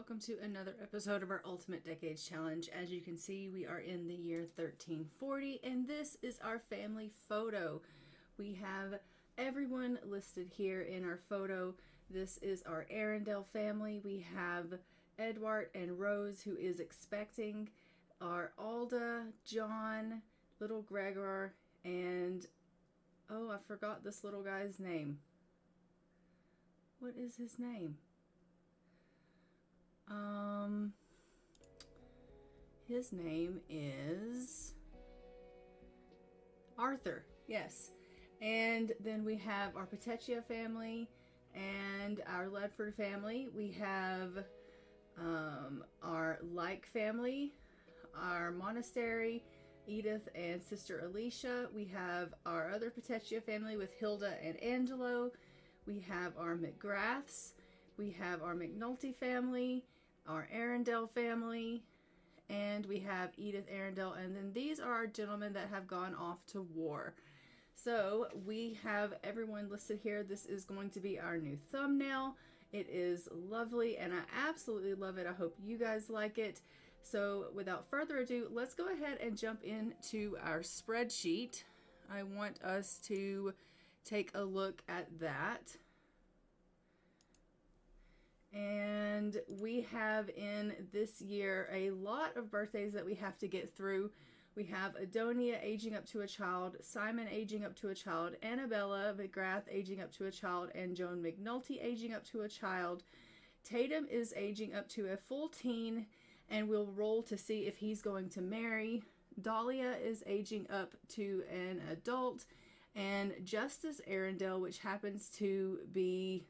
welcome to another episode of our Ultimate Decades Challenge. As you can see, we are in the year 1340, and this is our family photo. We have everyone listed here in our photo. This is our Arundel family. We have Edward and Rose, who is expecting, our Alda, John, little Gregor, and oh, I forgot this little guy's name. What is his name? His name is Arthur. Yes. And then we have our Petechia family and our Ledford family. We have our Like family, our Monastery, Edith and Sister Alicia. We have our other Petechia family with Hilda and Angelo. We have our McGraths. We have our McNulty family, our Arundel family, and we have Edith Arundel. And then these are our gentlemen that have gone off to war. So we have everyone listed here. This is going to be our new thumbnail. It is lovely and I absolutely love it. I hope you guys like it. So without further ado, let's go ahead and jump into our spreadsheet. I want us to take a look at that. And we have in this year a lot of birthdays that we have to get through. We have Adonia aging up to a child, Simon aging up to a child, Annabella McGrath aging up to a child, and Joan McNulty aging up to a child. Tatum is aging up to a full teen, and we'll roll to see if he's going to marry. Dahlia is aging up to an adult, and Justice Arundel, which happens to be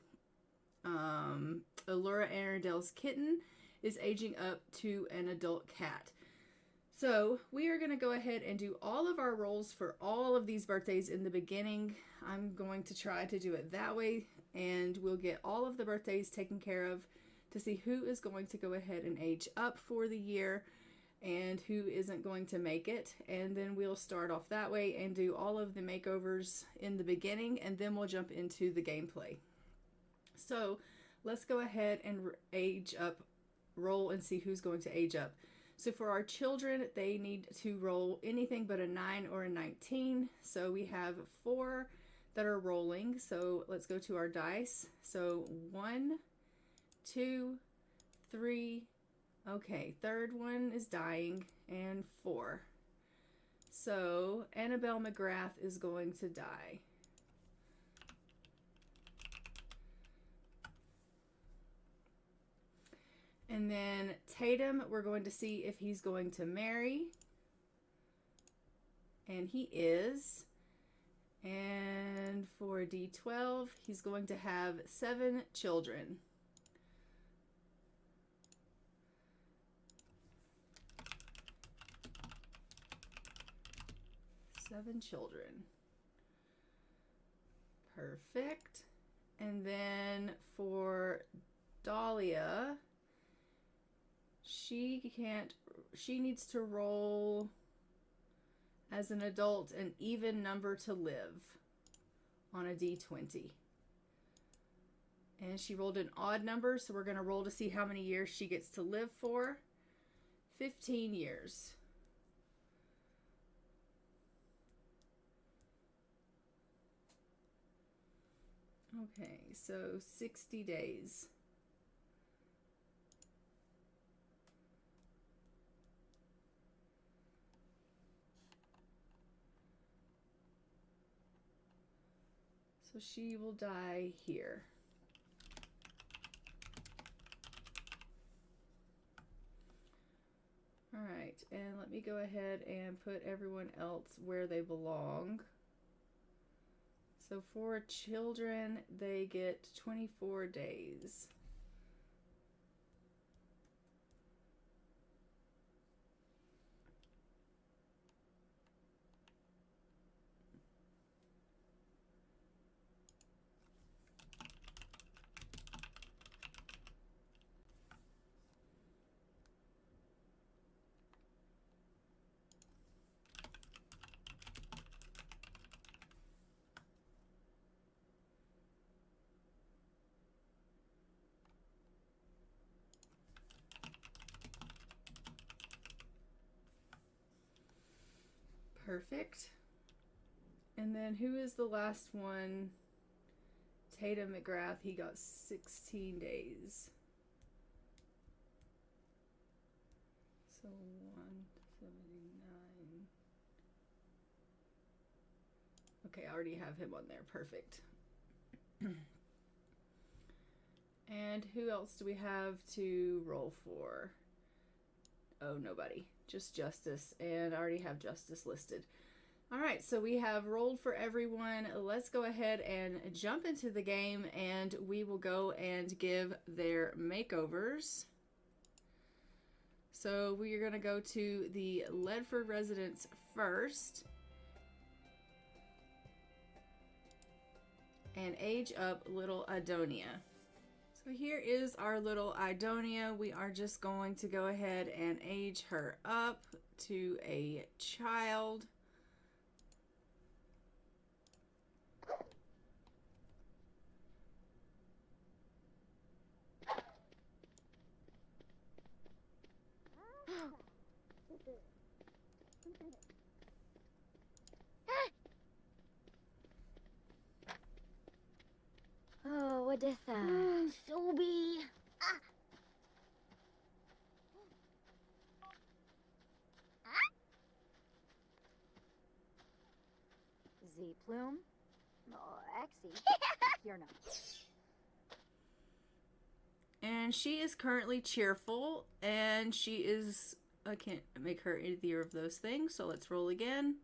Allura Arundel's kitten, is aging up to an adult cat. So we are going to go ahead and do all of our rolls for all of these birthdays in the beginning. I'm going to try to do it that way, and we'll get all of the birthdays taken care of to see who is going to go ahead and age up for the year and who isn't going to make it. And then we'll start off that way and do all of the makeovers in the beginning, and then we'll jump into the gameplay. So let's go ahead and age up, roll, and see who's going to age up. So for our children, they need to roll anything but a 9 or a 19. So we have 4 that are rolling. So let's go to our dice. So 1, 2, 3. Okay, third one is dying, and 4. So Annabelle McGrath is going to die. And then Tatum, we're going to see if he's going to marry. And he is. And for D12, he's going to have 7 children. Seven children. Perfect. And then for Dahlia, she needs to roll as an adult an even number to live on a D20. And she rolled an odd number, so we're going to roll to see how many years she gets to live for. 15 years. Okay, so 60 days. So she will die here. All right, and let me go ahead and put everyone else where they belong. So for children, they get 24 days. Perfect. And then who is the last one? Tatum McGrath. He got 16 days. So 179. Okay, I already have him on there. Perfect. And who else do we have to roll for? Oh, nobody. Just Justice. And I already have Justice listed. All right, so we have rolled for everyone. Let's go ahead and jump into the game, and we will go and give their makeovers. So we are going to go to the Ledford residence first. And age up little Idonia. So here is our little Idonia. We are just going to go ahead and age her up to a child. Oh, what is that? Sobe. Z Plume? Oh, Axie. You're not. And she is currently cheerful, and she is, I can't make her either of those things, so let's roll again.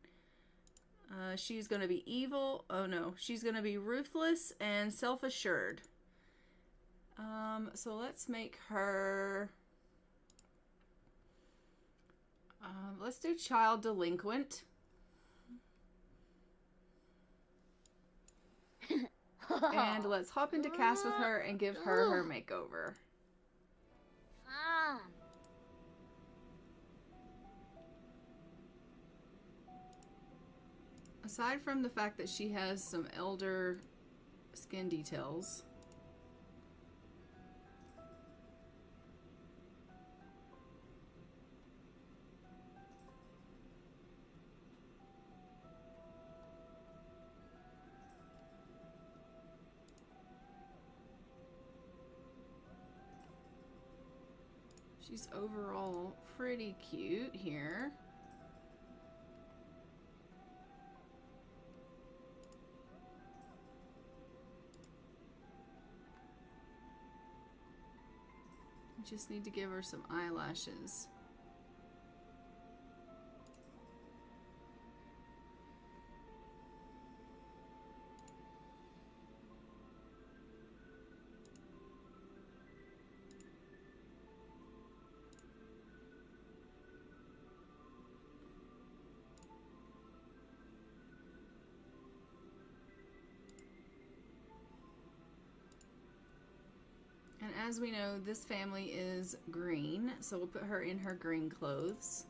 She's going to be evil. Oh no, she's going to be ruthless and self-assured. So let's make her, let's do child delinquent. And let's hop into cast with her and give her her makeover. Aside from the fact that she has some elder skin details, she's overall pretty cute here. Just need to give her some eyelashes. And as we know, this family is green, so we'll put her in her green clothes.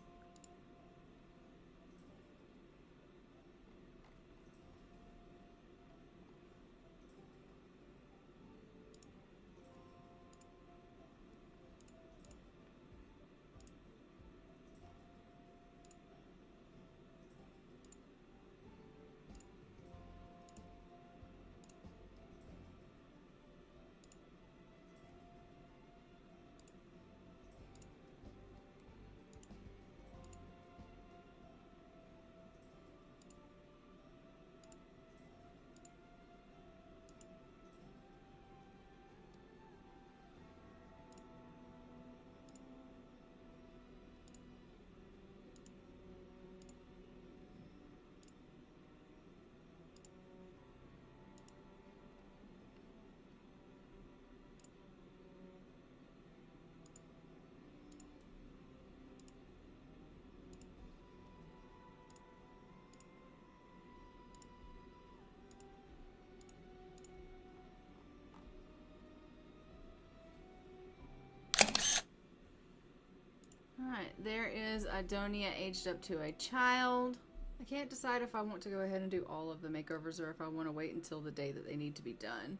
Alright, there is Idonia aged up to a child. I can't decide if I want to go ahead and do all of the makeovers or if I want to wait until the day that they need to be done.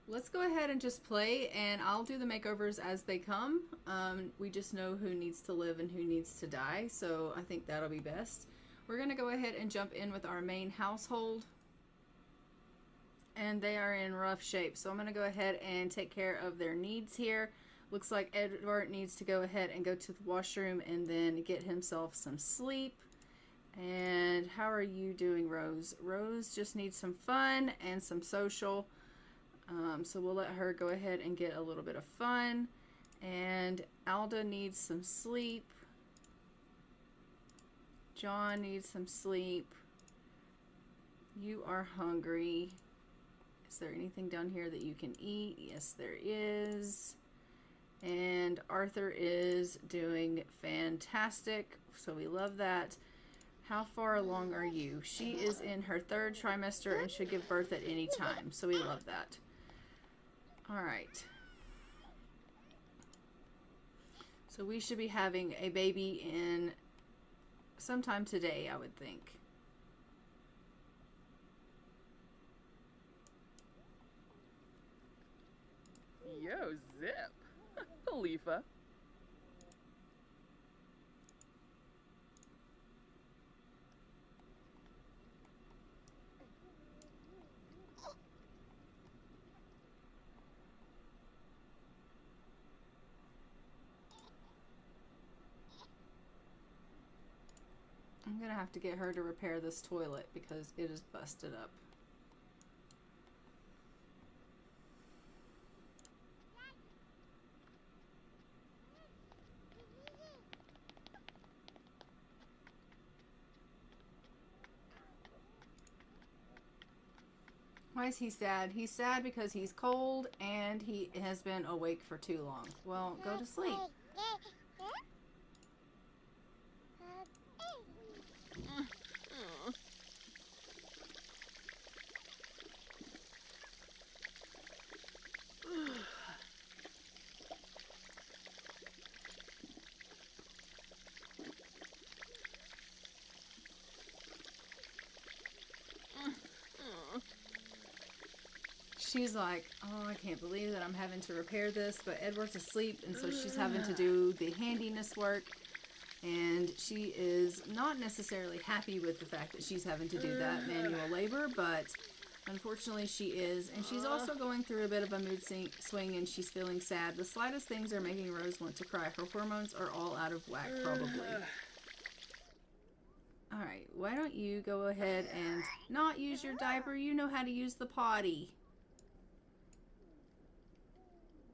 Let's go ahead and just play, and I'll do the makeovers as they come. We just know who needs to live and who needs to die, so I think that'll be best. We're going to go ahead and jump in with our main household. And they are in rough shape. So I'm going to go ahead and take care of their needs here. Looks like Edward needs to go ahead and go to the washroom and then get himself some sleep. And how are you doing, Rose? Rose just needs some fun and some social. So we'll let her go ahead and get a little bit of fun. And Alda needs some sleep. John needs some sleep. You are hungry. Is there anything down here that you can eat? Yes, there is. And Arthur is doing fantastic. So we love that. How far along are you? She is in her 3rd trimester and should give birth at any time. So we love that. All right. So we should be having a baby in sometime today, I would think. Yo, zip. Khalifa. I'm gonna have to get her to repair this toilet because it is busted up. Why is he sad? He's sad because he's cold and he has been awake for too long. Well, go to sleep. She's like, oh, I can't believe that I'm having to repair this, but Edward's asleep, and so she's having to do the handiness work, and she is not necessarily happy with the fact that she's having to do that manual labor, but unfortunately she is, and she's also going through a bit of a mood swing, and she's feeling sad. The slightest things are making Rose want to cry. Her hormones are all out of whack, probably. Alright, why don't you go ahead and not use your diaper? You know how to use the potty.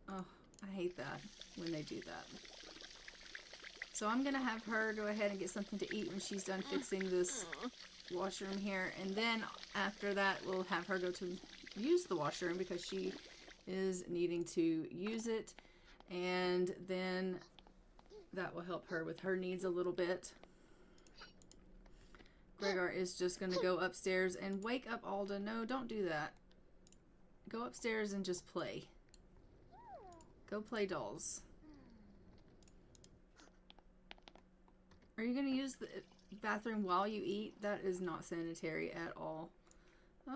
Oh, I hate that when they do that. So I'm going to have her go ahead and get something to eat when she's done fixing this washroom here. And then after that, we'll have her go to use the washroom because she is needing to use it. And then that will help her with her needs a little bit. Gregor is just going to go upstairs and wake up Alda. No, don't do that. Go upstairs and just play. Go play dolls. Are you going to use the bathroom while you eat? That is not sanitary at all.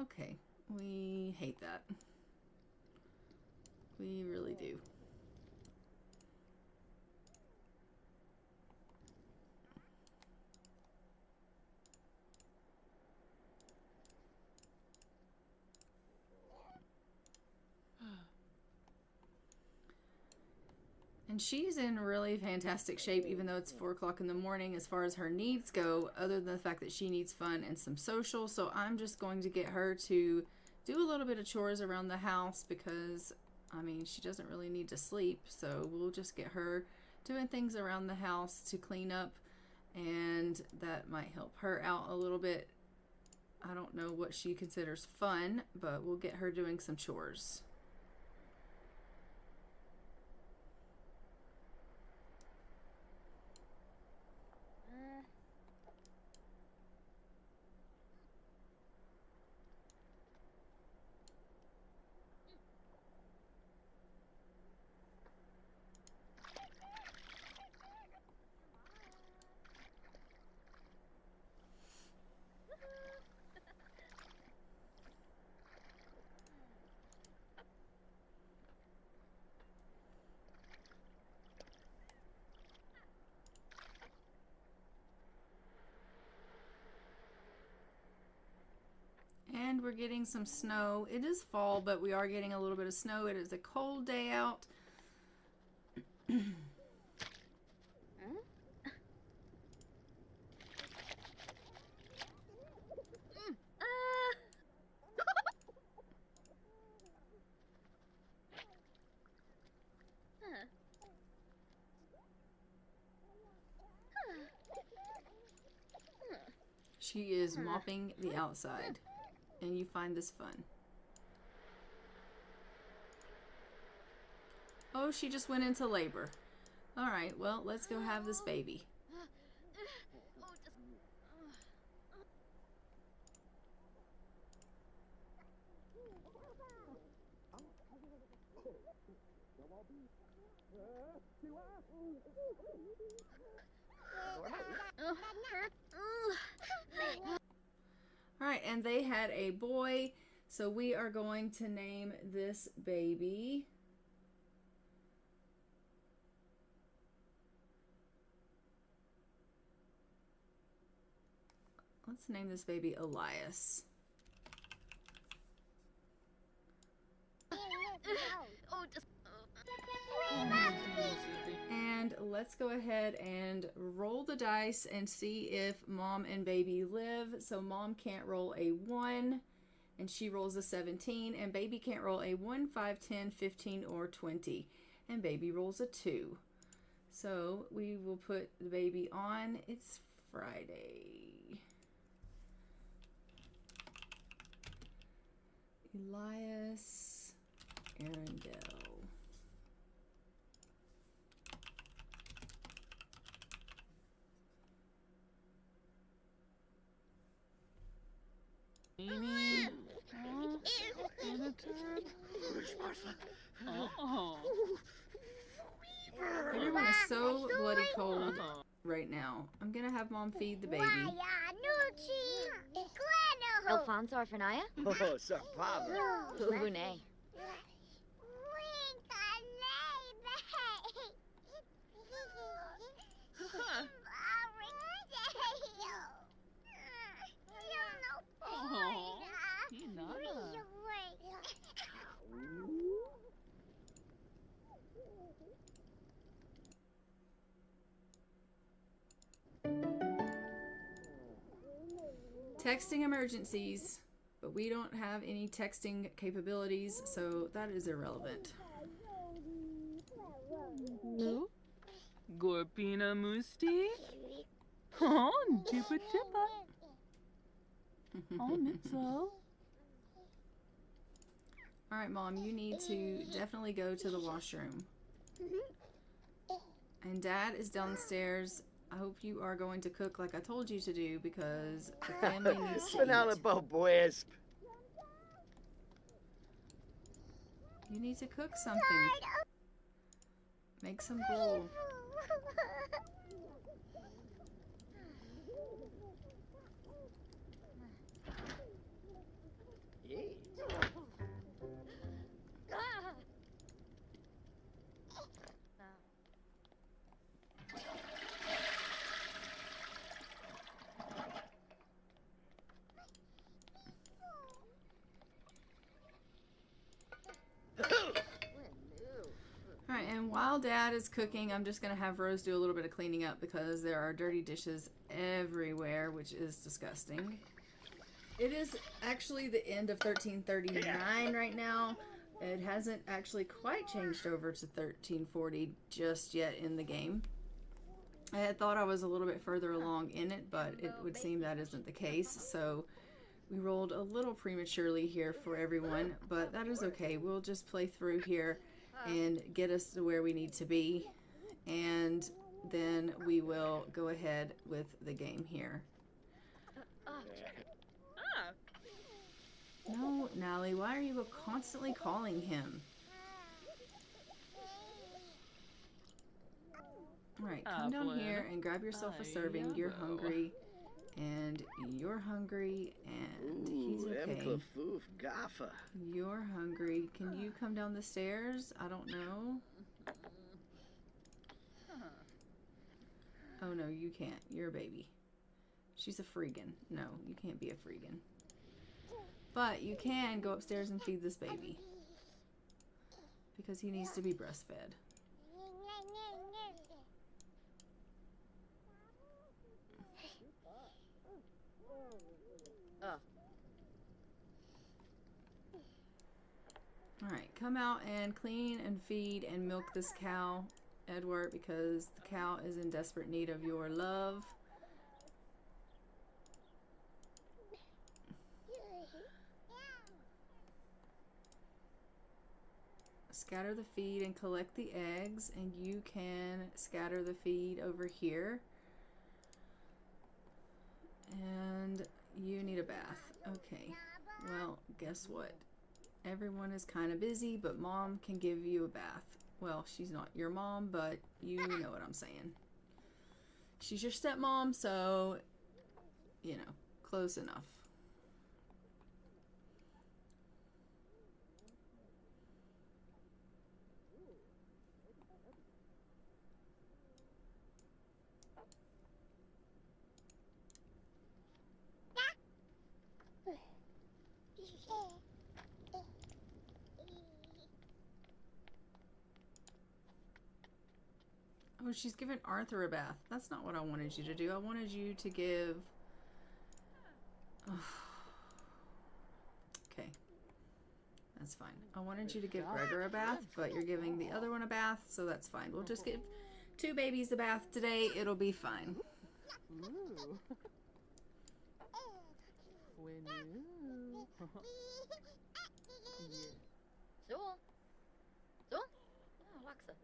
Okay. We hate that. We really do. And she's in really fantastic shape, even though it's 4 o'clock in the morning as far as her needs go, other than the fact that she needs fun and some social. So I'm just going to get her to do a little bit of chores around the house because, I mean, she doesn't really need to sleep. So we'll just get her doing things around the house to clean up, and that might help her out a little bit. I don't know what she considers fun, but we'll get her doing some chores. And we're getting some snow. It is fall, but we are getting a little bit of snow. It is a cold day out. She is mopping the outside, and you find this fun. Oh, she just went into labor. All right, well, let's go have this baby. All right, and they had a boy, so we are going to name this baby let's name this baby Elias. And let's go ahead and roll the dice and see if mom and baby live. So mom can't roll a 1 and she rolls a 17, and baby can't roll a 1, 5, 10, 15, or 20, and baby rolls a 2. So we will put the baby on. It's Friday. Elias Arundel. Everyone is so bloody cold right now. I'm gonna have mom feed the baby. Alfonso Orfanaya? Oh, Sir Pablo. Ubune. Texting emergencies, but we don't have any texting capabilities, so that is irrelevant. Gorpina Musti? Oh, Jipa Jipa. Oh, Mitzel. Alright, mom, you need to definitely go to the washroom. And dad is downstairs. I hope you are going to cook like I told you to do, because the family needs to eat. Wisp. You need to cook something. Make some gruel. Alright, and while dad is cooking, I'm just going to have Rose do a little bit of cleaning up because there are dirty dishes everywhere, which is disgusting. It is actually the end of 1339 right now. It hasn't actually quite changed over to 1340 just yet in the game. I had thought I was a little bit further along in it, but it would seem that isn't the case. So we rolled a little prematurely here for everyone, but that is okay. We'll just play through here and get us to where we need to be, and then we will go ahead with the game here. No, Nally, why are you constantly calling him? Alright, come down here and grab yourself a serving. You're hungry, and you're hungry, and he's okay. You're hungry. Can you come down the stairs? I don't know. Oh no, you can't. You're a baby. She's a freegan. No, you can't be a freegan. But you can go upstairs and feed this baby because he needs to be breastfed. Alright, come out and clean and feed and milk this cow, Edward, because the cow is in desperate need of your love. Scatter the feed and collect the eggs, and you can scatter the feed over here. And you need a bath. Okay, well, guess what? Everyone is kind of busy, but Mom can give you a bath. Well, she's not your mom, but you know what I'm saying. She's your stepmom, so, you know, close enough. Oh, she's giving Arthur a bath. That's not what I wanted you to do. I wanted you to give... Oh. Okay. That's fine. I wanted you to give Gregor a bath, but you're giving the other one a bath, so that's fine. We'll just give 2 babies a bath today. It'll be fine. Ooh. When you... So? So? Waxa.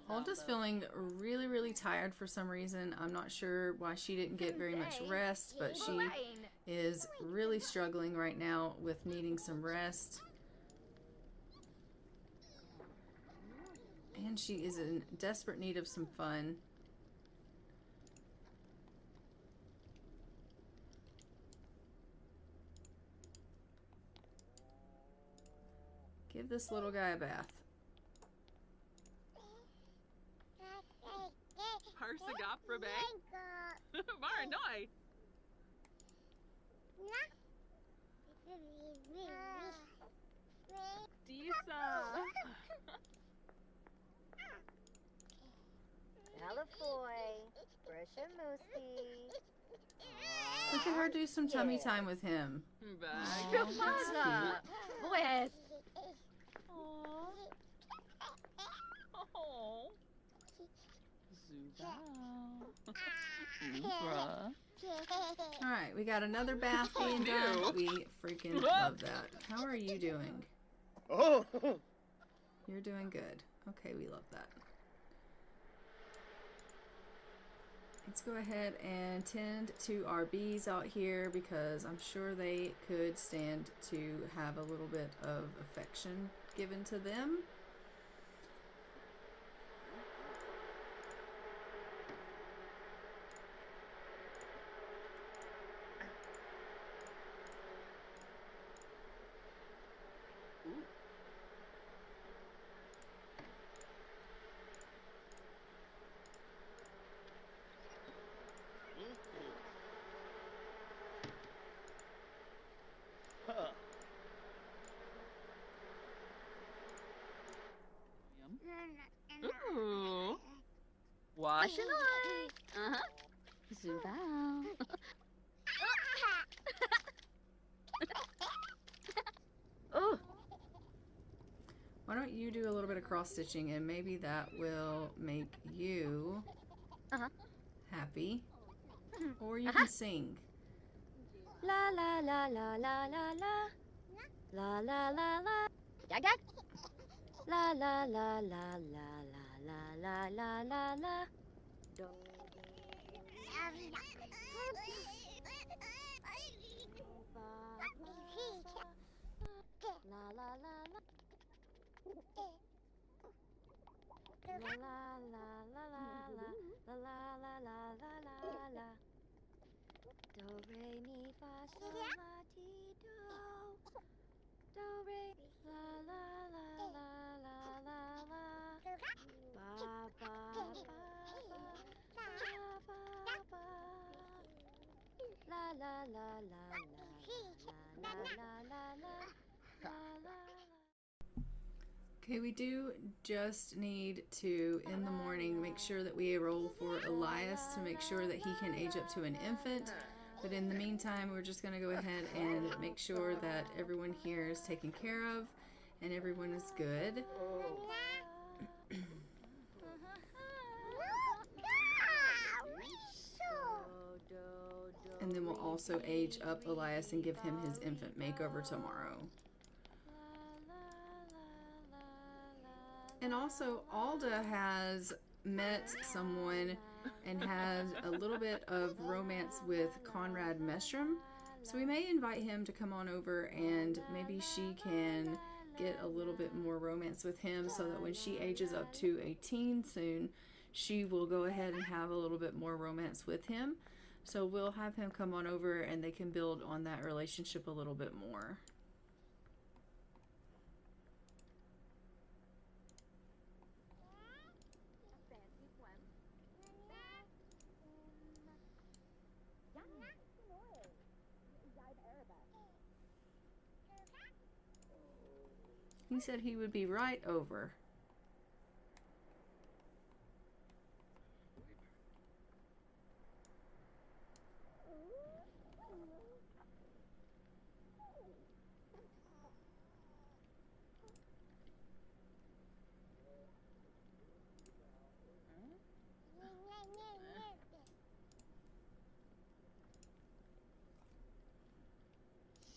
Alda's feeling really, really tired for some reason. I'm not sure why she didn't get very much rest, but she is really struggling right now with needing some rest. And she is in desperate need of some fun. Give this little guy a bath. Parsagap Rebek. Maranoi. Disa. Malafoy. Brisha Moosey. Look at her do some tummy time with him. Bag. Kapaza. Boys. Oh. Zubao. Alright, we got another bath being done. We freaking love that. How are you doing? Oh. You're doing good. Okay, we love that. Let's go ahead and tend to our bees out here because I'm sure they could stand to have a little bit of affection given to them. Ooh. Wash and I. Zubao. Oh. Why don't you do a little bit of cross stitching and maybe that will make you happy. Or you can sing. La la la la la la la. La la la la. Gag gag. La la la la la la la la la la. Do. La la la la. La la la la la la la la la la la la. Do re mi fa sol la ti do. Do re la la la la la la la. Ba ba ba ba ba ba ba. La la la la la la la. Okay, we do just need to, in the morning, make sure that we roll for Elias to make sure that he can age up to an infant. But in the meantime, we're just going to go ahead and make sure that everyone here is taken care of and everyone is good. And then we'll also age up Elias and give him his infant makeover tomorrow. And also, Alda has met someone and has a little bit of romance with Conrad Mestrom. So we may invite him to come on over and maybe she can get a little bit more romance with him so that when she ages up to a teen soon, she will go ahead and have a little bit more romance with him. So we'll have him come on over and they can build on that relationship a little bit more. He said he would be right over.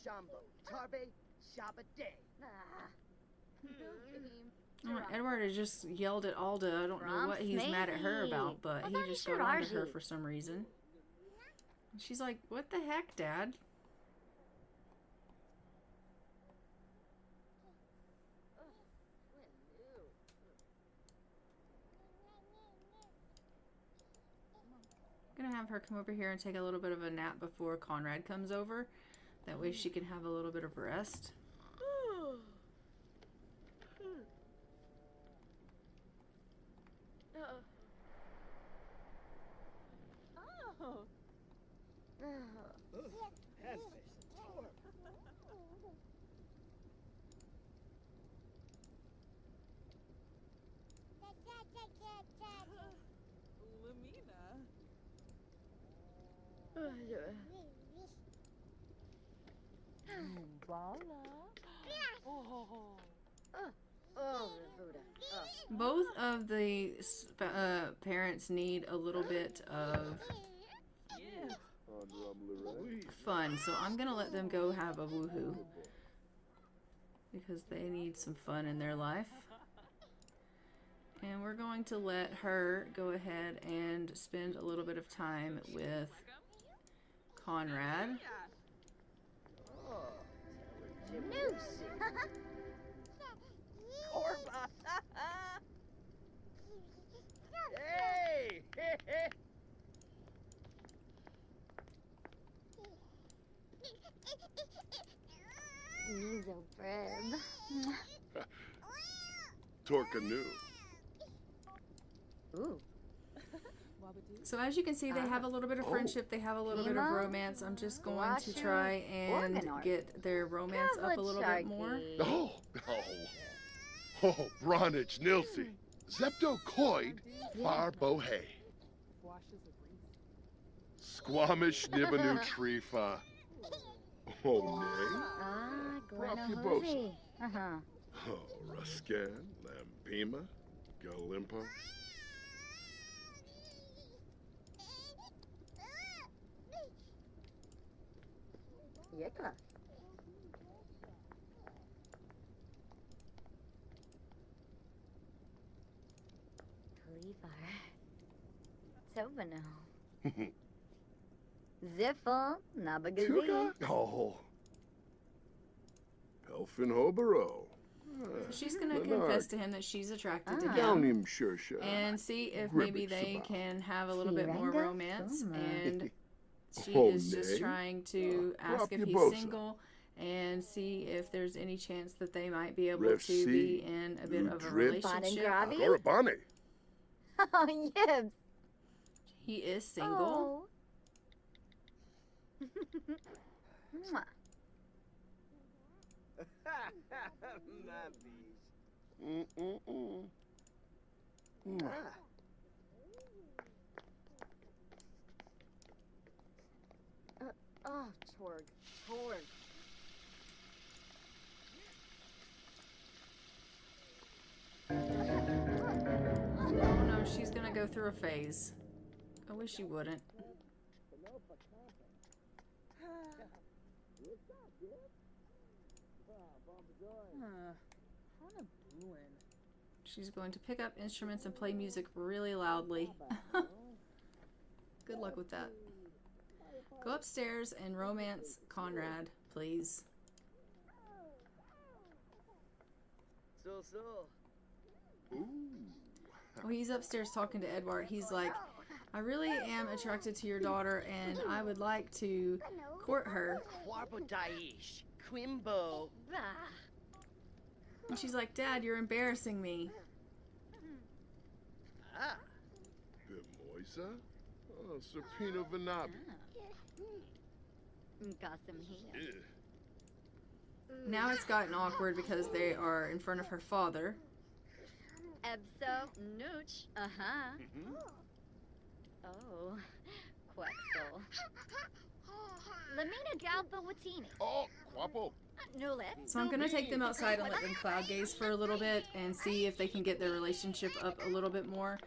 Shambo, Tarbe, Shabade. Oh, Edward has just yelled at Alda. I don't know what he's mad at her about, but he just got on to her for some reason. She's like, what the heck, Dad? I'm gonna have her come over here and take a little bit of a nap before Conrad comes over. That way she can have a little bit of rest. Both of the parents need a little bit of fun, so I'm gonna let them go have a woohoo because they need some fun in their life. And we're going to let her go ahead and spend a little bit of time with Conrad. Hey! He's a brib. Torcanu. Ooh. So as you can see, they have a little bit of friendship, they have a little bit of romance. I'm just going to try and get their romance up a little bit more. Oh, Bronich Nilsi. Zepto Coid, Far Bohe. Squamish Nibanu Trifa. Oh, nay. Glenahosi. Oh, Ruscan, Lampima, Galimpa. Yekla. Cleaver. Tobano. Ziffle. Nabagazi. Tuga? Oh. Pelfin Hobaro. She's going to confess to him that she's attracted to Down him him Shersha. and see if maybe they can have a little bit more Tiranga romance. Soma. And she Oh, is just nay. trying to ask if he's Propibosa. single and see if there's any chance that they might be able to be in a bit of a Drip. relationship. Bonengravi? Gorabani. Oh, Yibs. He is single. Oh. Mwah. Mm-mm-mm. Oh, Torg. Torg. Oh no, she's gonna go through a phase. I wish she wouldn't. She's going to pick up instruments and play music really loudly. Good luck with that. Go upstairs and romance Conrad, please. So. Ooh. Well, he's upstairs talking to Edward. He's like, I really am attracted to your daughter and I would like to court her. Quarbo Daish. Quimbo. And she's like, Dad, you're embarrassing me. Ah. Moisa? Oh, Serpino Vanabi. Gasim Now it's gotten awkward because they are in front of her father. Ebso Nooch. Oh, Quexel. Lamina Galba Watini. Oh, Quapo. Nulet. So I'm going to take them outside and let them cloud gaze for a little bit and see if they can get their relationship up a little bit more.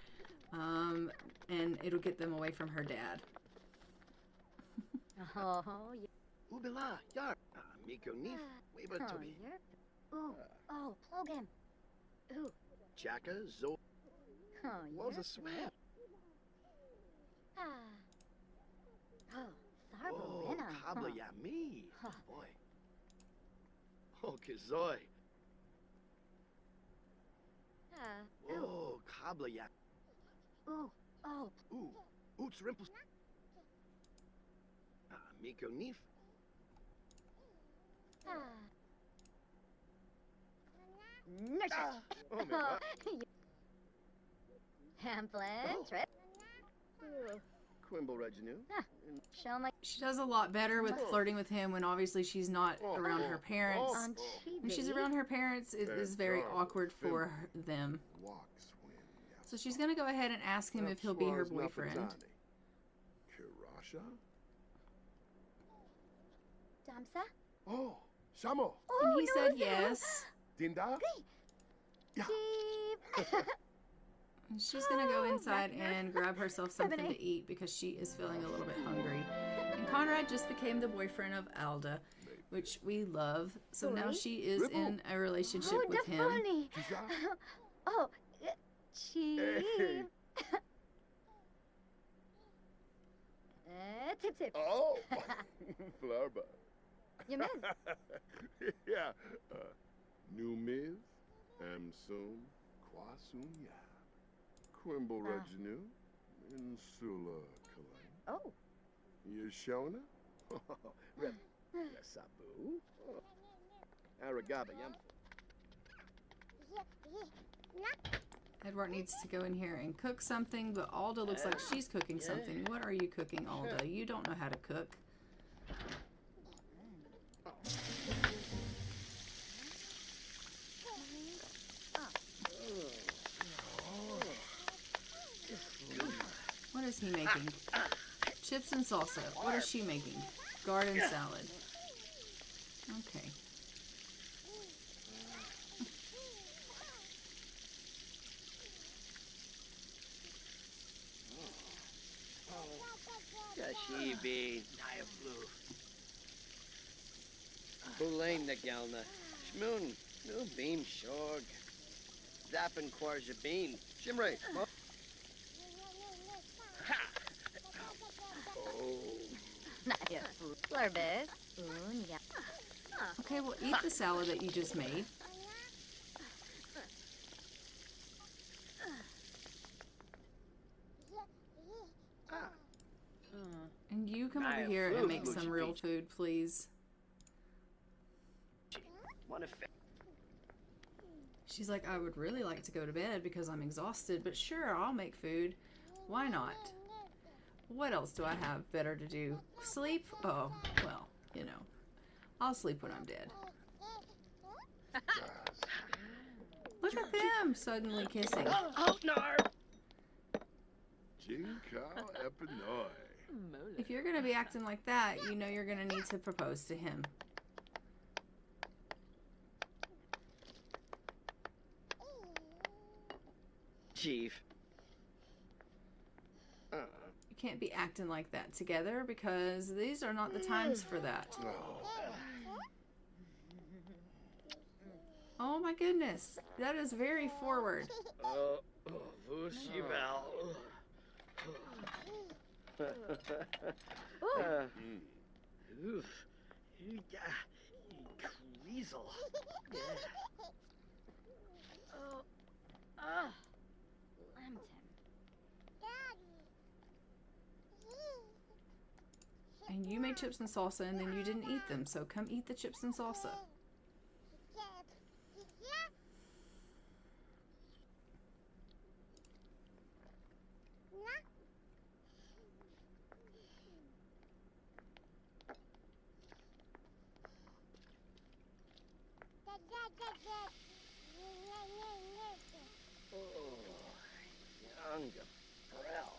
And it'll get them away from her dad. Oh, Ubila. Yar. Miko Nif. Weba Tobi. Ooh, oh, Plogan. Ooh, Chaka. Zo. oh, Was a swab. Ah. Oh, Sarbo Oh, Bina. Kabla Yami. Huh. Boy. Oh, Kazoi. Ooh, Oh, Kabla Yam. ooh, oh, Ooh. Oots Rimples. Miko Nif. ah. Nurture. Oh, my God. Hamplin, Trip. Quimbo Reginu. Show my She does a lot better with flirting with him when obviously she's not around her parents. on When she's around her parents, it is very awkward for them. Walk, swim. So she's going to go ahead and ask him if he'll be her boyfriend. Kirasha? Damsa. Oh, Shamo. And he said yes. Dinda? Cheap. And she's going to go inside and grab herself something to eat because she is feeling a little bit hungry. And Conrad just became the boyfriend of Alda, which we love. So now she is in a relationship with him. Kisa? Oh, cheap. Hey. Tip tip. Oh, Flarba. You miss. Yeah. Numiz, Amsum, Kwasum Ya. Quimbo Reginu, Insula Kalane. Oh. Yeshona? Yasabu. Aragaba Yam. Edward needs to go in here and cook something, but Alda looks like she's cooking something. What are you cooking, Alda? You don't know how to cook. What is he making? Chips and salsa. What is she making? Garden salad. Okay. Kashibi. Nayaflu. Bulain Nagelna. Shmoon. No beam shorg. Zappin Quarja beam. Shimray. Flarbis. Unya. Okay, well, eat the salad that you just made. And you come over here and make some real food, please. She's like, I would really like to go to bed because I'm exhausted, but sure, I'll make food. Why not? What else do I have better to do? Sleep? Oh, well, you know. I'll sleep when I'm dead. Guys. Look at them suddenly kissing. Oh, nar. Jinka Epinoi. If you're gonna be acting like that, you know you're gonna need to propose to him. Chief. You can't be acting like that together because these are not the times for that. Oh my goodness, that is very forward. Vushibal. Oof. Weasel. Lambton. And you made chips and salsa and then you didn't eat them, so come eat the chips and salsa. Young Brell.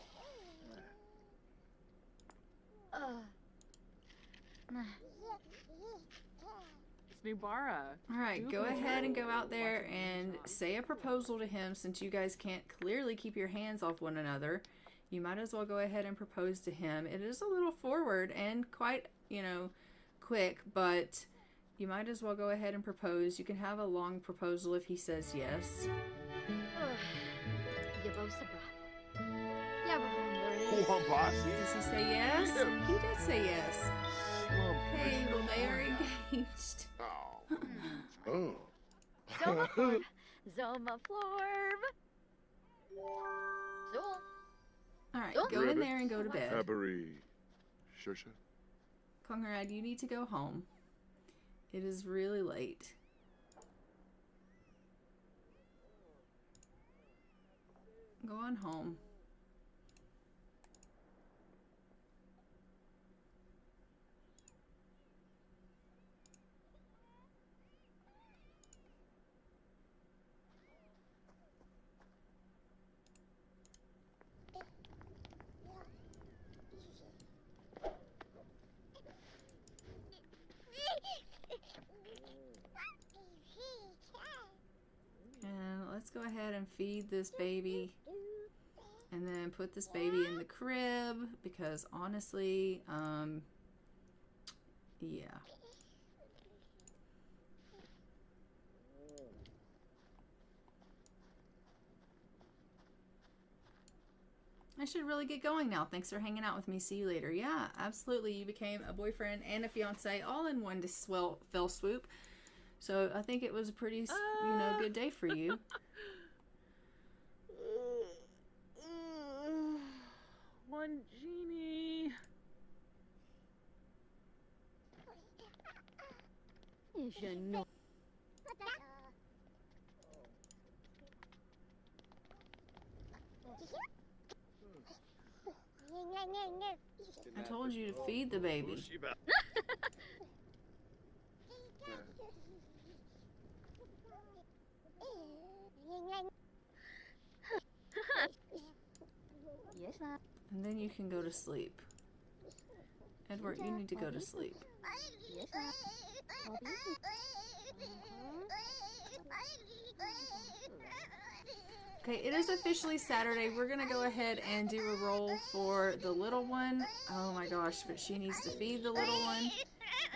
Snubara. Alright, go ahead and go out there and say a proposal to him since you guys can't clearly keep your hands off one another. You might as well go ahead and propose to him. It is a little forward and quite, you know, quick, but you might as well go ahead and propose. You can have a long proposal if he says yes. Does he say yes? He did say yes. Okay, well they are engaged. Oh. Zomaflorb. Zomaflorb. Alright, go in there and go to bed. Fabry. Shusha. Conrad, you need to go home. It is really late. Go on home. And let's go ahead and feed this baby. And then put this baby in the crib because honestly, yeah. I should really get going now. Thanks for hanging out with me. See you later. Yeah, absolutely. You became a boyfriend and a fiance all in one fell swoop. So I think it was a pretty, good day for you. One genie. I told you to feed the baby. Vushibal. Yes, ma'am. And then you can go to sleep. Edward, you need to go to sleep. Yes, ma'am. Okay, it is officially Saturday. We're going to go ahead and do a roll for the little one. Oh my gosh, but she needs to feed the little one.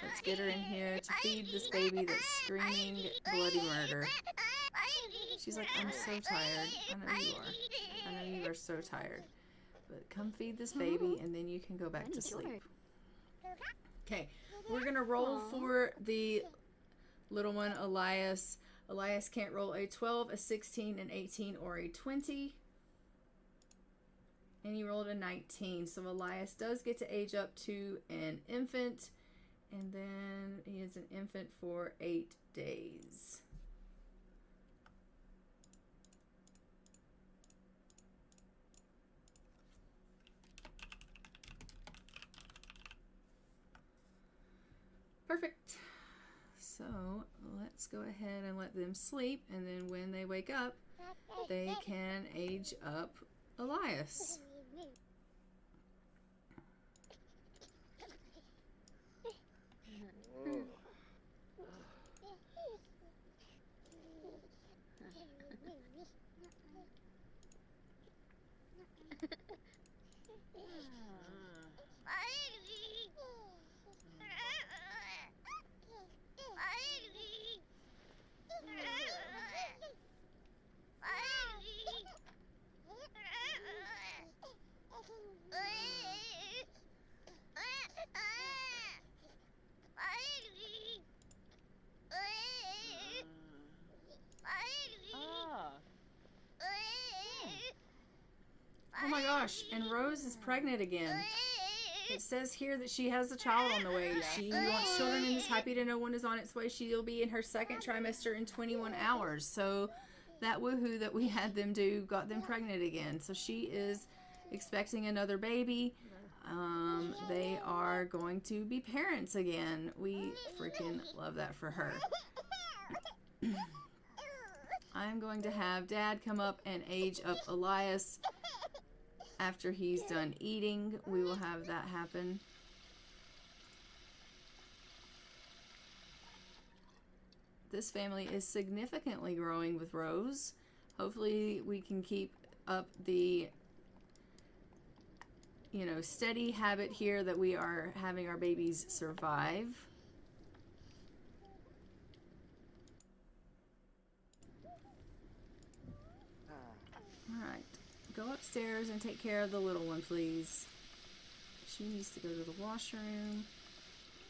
Let's get her in here to feed this baby that's screaming bloody murder. She's like, I'm so tired. I know you are. I know you are so tired. But come feed this baby and then you can go back to sleep. Okay, we're going to roll for the little one, Elias. Elias can't roll a 12, a 16, an 18, or a 20. And he rolled a 19. So Elias does get to age up to an infant. And then he is an infant for 8 days. Perfect. So let's go ahead and let them sleep, and then when they wake up, they can age up Elias. Oh my gosh, and Rose is pregnant again. It says here that she has a child on the way. She wants children and is happy to know one is on its way. She'll be in her second trimester in 21 hours. So that woohoo that we had them do got them pregnant again. So she is expecting another baby. They are going to be parents again. We freaking love that for her. I'm going to have Dad come up and age up Elias. After he's done eating, we will have that happen. This family is significantly growing with Rose. Hopefully we can keep up the, steady habit here that we are having our babies survive. All right. Go upstairs and take care of the little one, please. She needs to go to the washroom.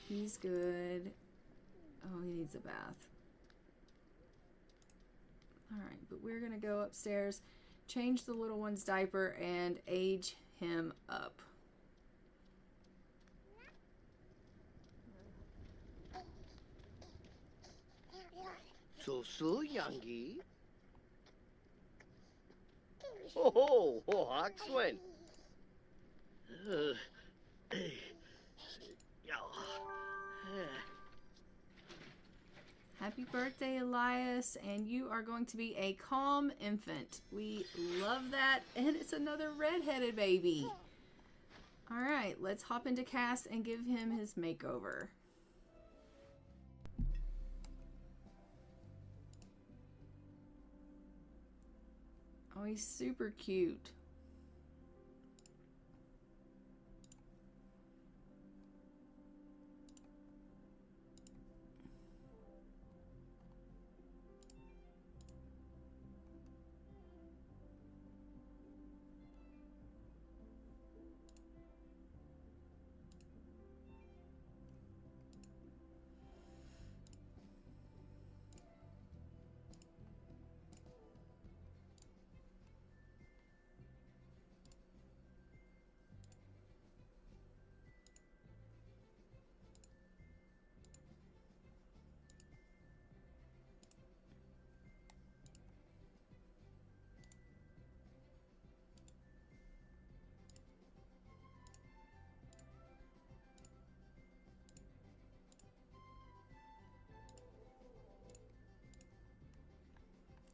He's good. Oh, he needs a bath. Alright, but we're going to go upstairs, change the little one's diaper, and age him up. So, youngie. Oh, Oxwin. Happy birthday, Elias, and you are going to be a calm infant. We love that, and it's another redheaded baby. All right, let's hop into Cass and give him his makeover. Oh, he's super cute.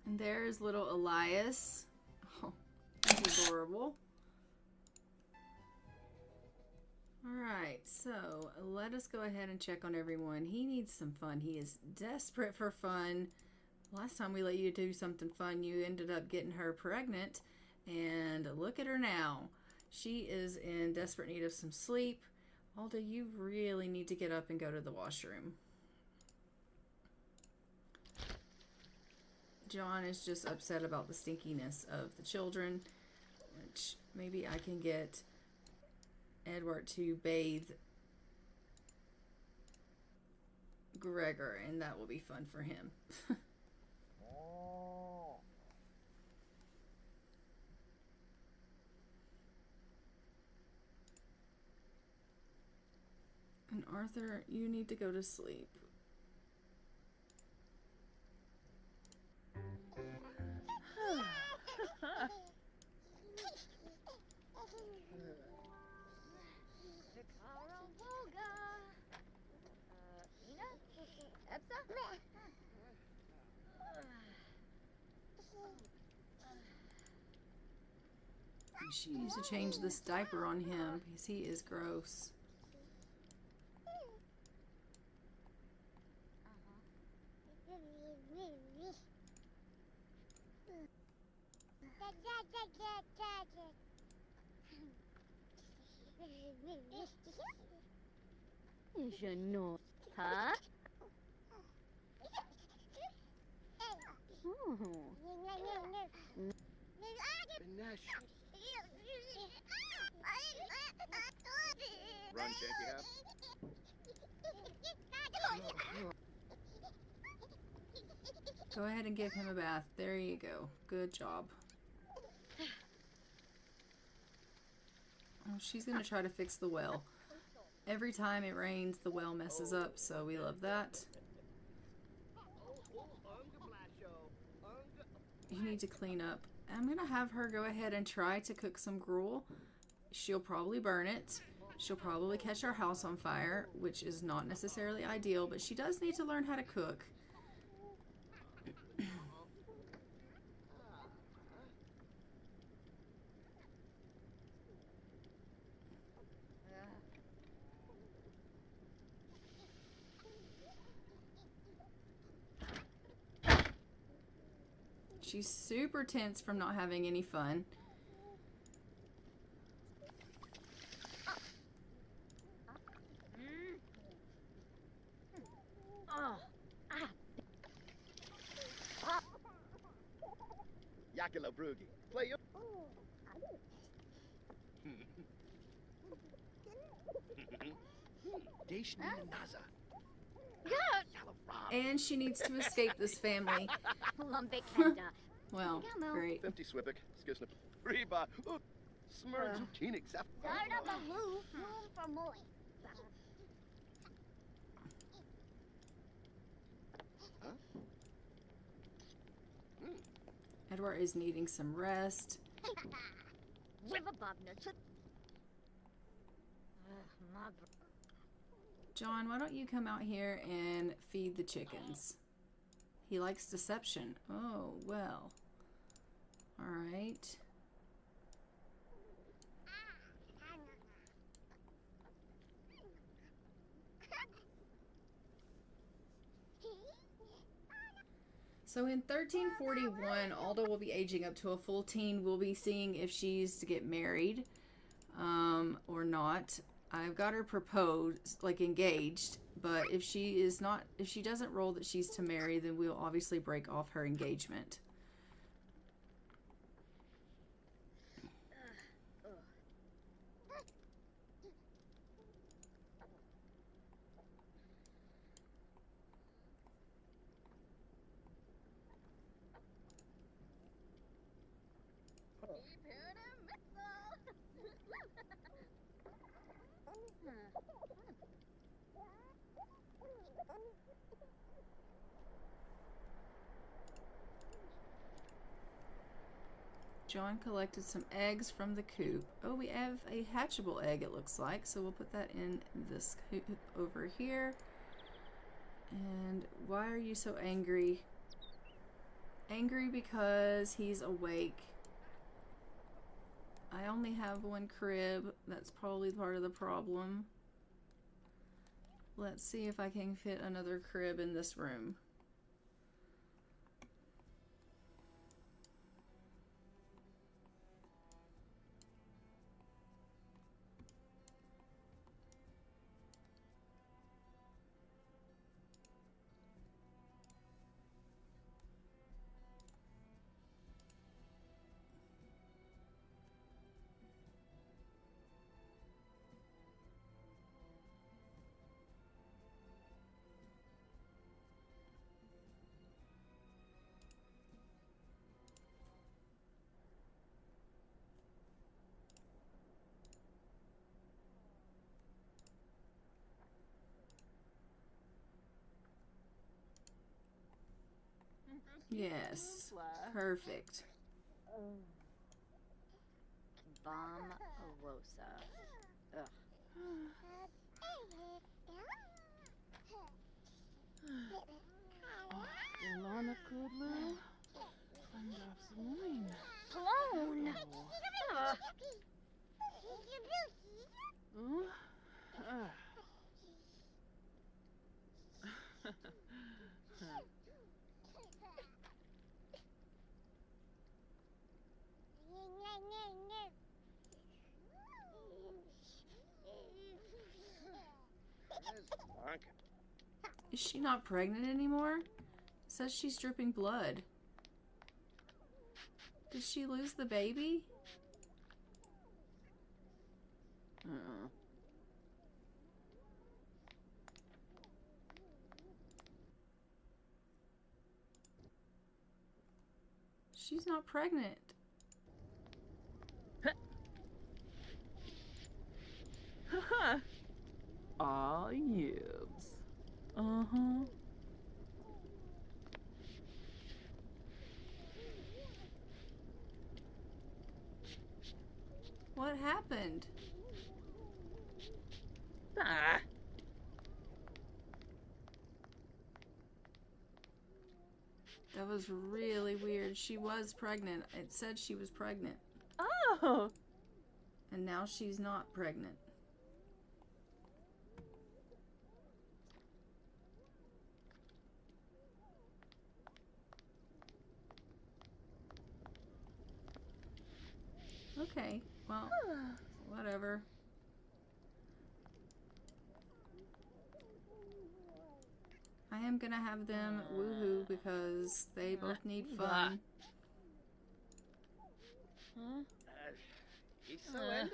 And there's little Elias. Oh, he's adorable. Alright, so let us go ahead and check on everyone. He needs some fun. He is desperate for fun. Last time we let you do something fun, you ended up getting her pregnant. And look at her now. She is in desperate need of some sleep. Alda, you really need to get up and go to the washroom. John is just upset about the stinkiness of the children, which maybe I can get Edward to bathe Gregor, and that will be fun for him. And Arthur, you need to go to sleep. She needs to change this diaper on him because he is gross. Je know, huh? Benesh. Run, Shanky Hap. Go ahead and give him a bath. There you go. Good job. Oh, she's going to try to fix the well. Every time it rains, the well messes up, so we love that. You need to clean up. I'm going to have her go ahead and try to cook some gruel. She'll probably burn it. She'll probably catch our house on fire, which is not necessarily ideal, but she does need to learn how to cook. She's super tense from not having any fun. Yakila Brugi. Play your. Naza. And she needs to escape this family. Well, great. 50 Swipik. Skisnip. Reba. Smurd Zukinik. Zap. Edward is needing some rest. John, why don't you come out here and feed the chickens? He likes deception. Oh, well. All right. So in 1341, Alda will be aging up to a full teen. We'll be seeing if she's to get married or not. I've got her proposed, like engaged, but if she is not, if she doesn't roll that she's to marry, then we'll obviously break off her engagement. John collected some eggs from the coop. Oh, we have a hatchable egg, it looks like. So we'll put that in this coop over here. And why are you so angry? Angry because he's awake. I only have one crib. That's probably part of the problem. Let's see if I can fit another crib in this room. Yes, perfect. Bomb Awosa. Ugh. Lana Kudlu. Drops of mine. Clone! Oh? Is she not pregnant anymore? It says she's dripping blood. Did she lose the baby? She's not pregnant. Aw, yibs. Uh-huh. What happened? Ah. That was really weird. She was pregnant. It said she was pregnant. Oh! And now she's not pregnant. Okay, well, whatever. I am gonna have them woohoo because they both need fun. Huh? He's so index.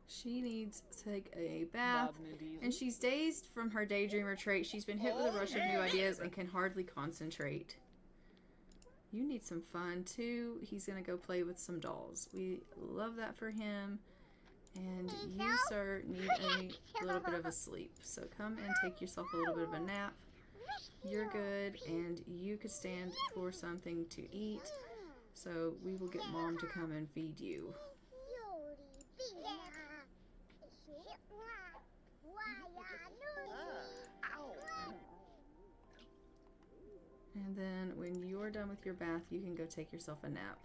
She needs to take a bath, and she's dazed from her daydreamer trait. She's been hit with a rush of new ideas and can hardly concentrate. You need some fun, too. He's going to go play with some dolls. We love that for him. And you, sir, need a little bit of a sleep. So come and take yourself a little bit of a nap. You're good, and you could stand for something to eat. So we will get Mom to come and feed you. And then when you're done with your bath, you can go take yourself a nap.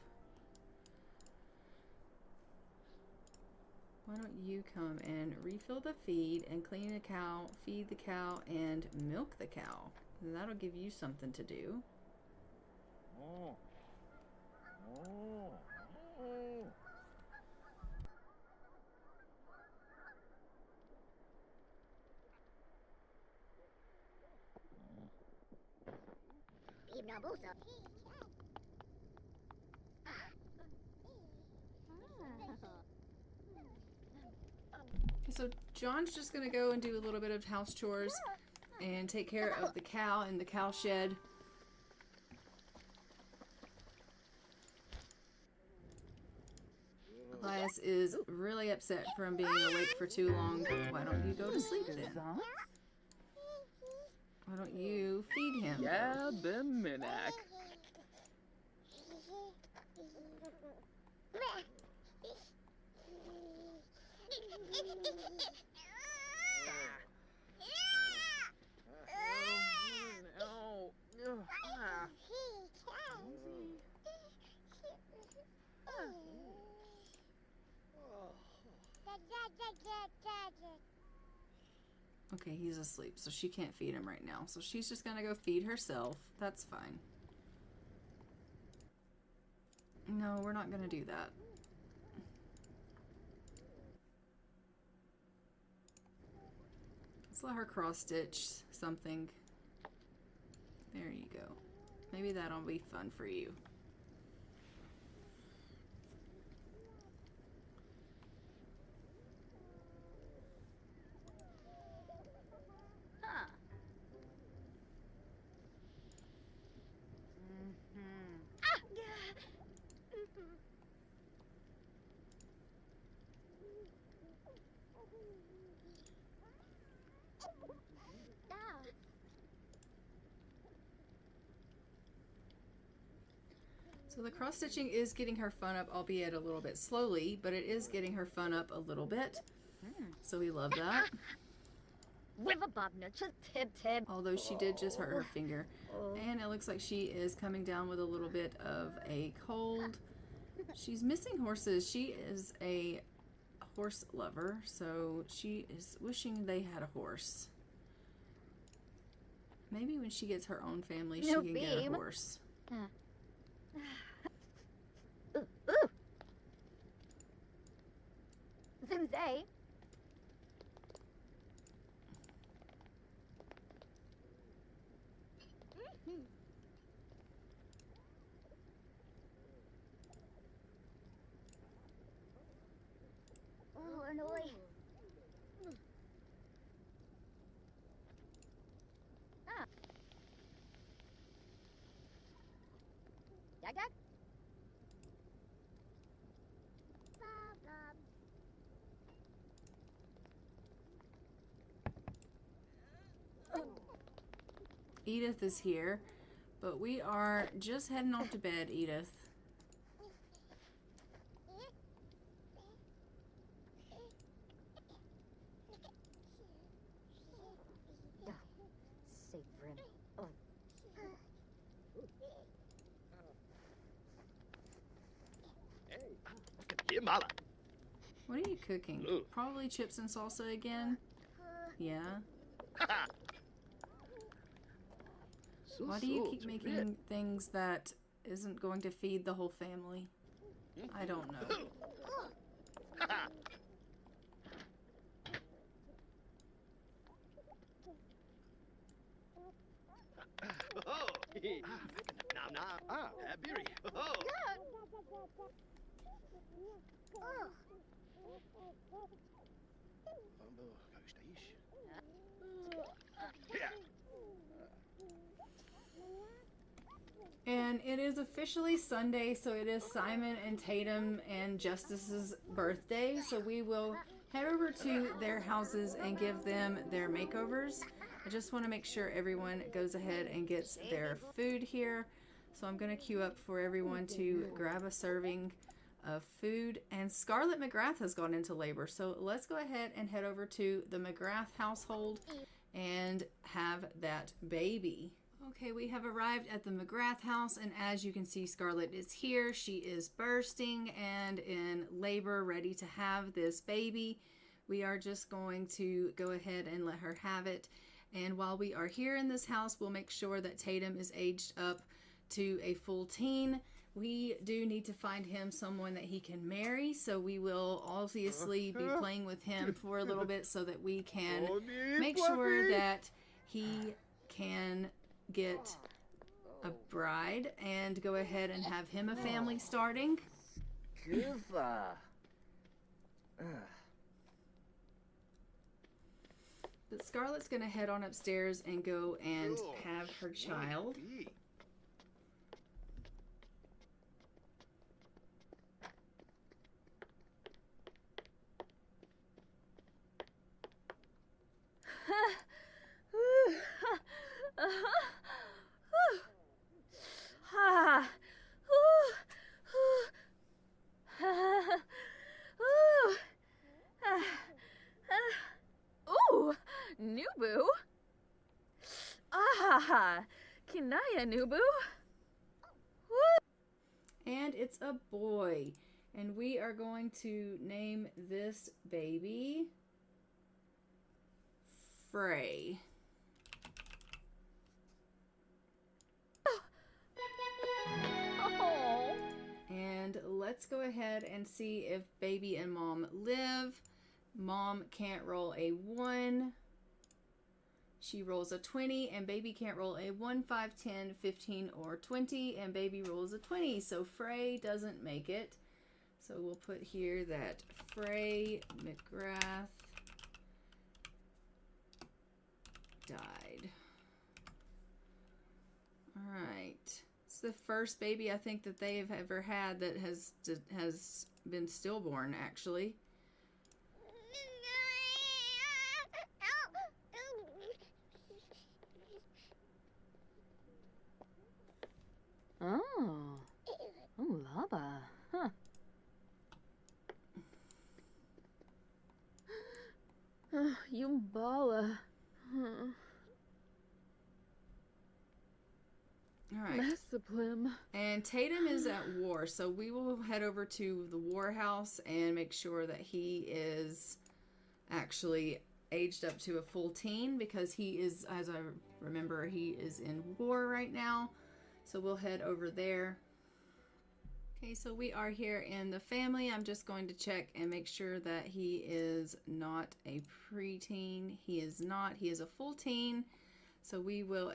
Why don't you come and refill the feed and clean the cow, feed the cow, and milk the cow. And that'll give you something to do. So John's just gonna go and do a little bit of house chores and take care of the cow in the cow shed. Elias is really upset from being awake for too long. Why don't you go to sleep then? Why don't you feed him? Yeah, Biminak. Okay, he's asleep, so she can't feed him right now. So she's just gonna go feed herself. That's fine. No, we're not gonna do that. Let's let her cross-stitch something. There you go. Maybe that'll be fun for you. So the cross stitching is getting her fun up, albeit a little bit slowly, but it is getting her fun up a little bit. So we love that. Although she did just hurt her finger. And it looks like she is coming down with a little bit of a cold. She's missing horses. She is a horse lover, so she is wishing they had a horse. Maybe when she gets her own family, she can get a horse. Zimzay. Oh, annoy. Ah. Yak yak. Edith is here, but we are just heading off to bed, Edith. What are you cooking? Probably chips and salsa again? Yeah. Why do you keep making things that isn't going to feed the whole family? I don't know. And it is officially Sunday, so it is Simon and Tatum and Justice's birthday. So we will head over to their houses and give them their makeovers. I just want to make sure everyone goes ahead and gets their food here. So I'm going to queue up for everyone to grab a serving of food. And Scarlett McGrath has gone into labor. So let's go ahead and head over to the McGrath household and have that baby. Okay, we have arrived at the McGrath house, and as you can see, Scarlett is here. She is bursting and in labor, ready to have this baby. We are just going to go ahead and let her have it. And while we are here in this house, we'll make sure that Tatum is aged up to a full teen. We do need to find him someone that he can marry, so we will obviously be playing with him for a little bit so that we can make sure that he can get a bride and go ahead and have him a family starting. But Scarlett's gonna head on upstairs and go and have her child. Ooh, Nubu. Ah, Kinaya Nubu. And it's a boy. And we are going to name this baby Frey. Oh. And let's go ahead and see if baby and mom live. Mom can't roll a 1. She rolls a 20, and baby can't roll a 1, 5, 10, 15, or 20, and baby rolls a 20. So Frey doesn't make it. So we'll put here that Frey McGrath died. All right. It's the first baby I think that they have ever had that has been stillborn, actually. Oh. All right. Bless the Plim. And Tatum is at war, so we will head over to the war house and make sure that he is actually aged up to a full teen, because he is, as I remember, he is in war right now. So we'll head over there. Okay, so we are here in the family. I'm just going to check and make sure that he is not a preteen. He is not. He is a full teen. So we will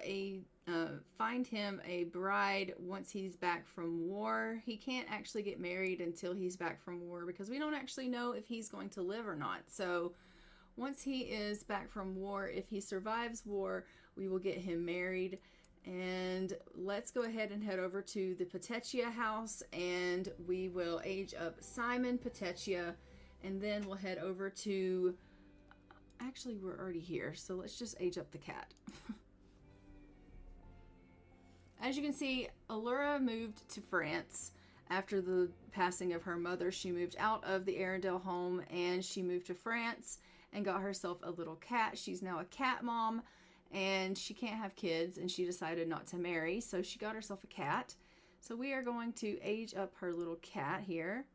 find him a bride once he's back from war. He can't actually get married until he's back from war, because we don't actually know if he's going to live or not. So once he is back from war, if he survives war, we will get him married. And let's go ahead and head over to the Petechia house, and we will age up Simon Petechia, and then we'll head over to... Actually, we're already here, so let's just age up the cat. As you can see, Allura moved to France after the passing of her mother. She moved out of the Arendelle home and she moved to France and got herself a little cat. She's now a cat mom, and she can't have kids, and she decided not to marry, so she got herself a cat. So we are going to age up her little cat here.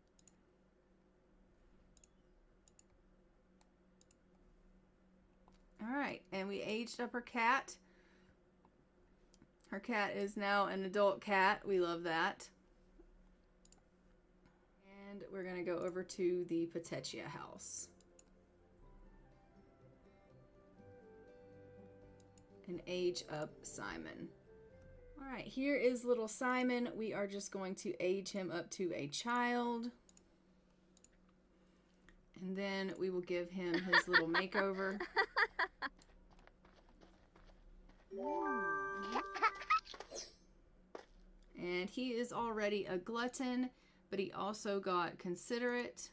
All right, and we aged up her cat. Her cat is now an adult cat. We love that. And we're going to go over to the Petechia house and age up Simon. All right, here is little Simon. We are just going to age him up to a child. And then we will give him his little makeover. And he is already a glutton, but he also got considerate,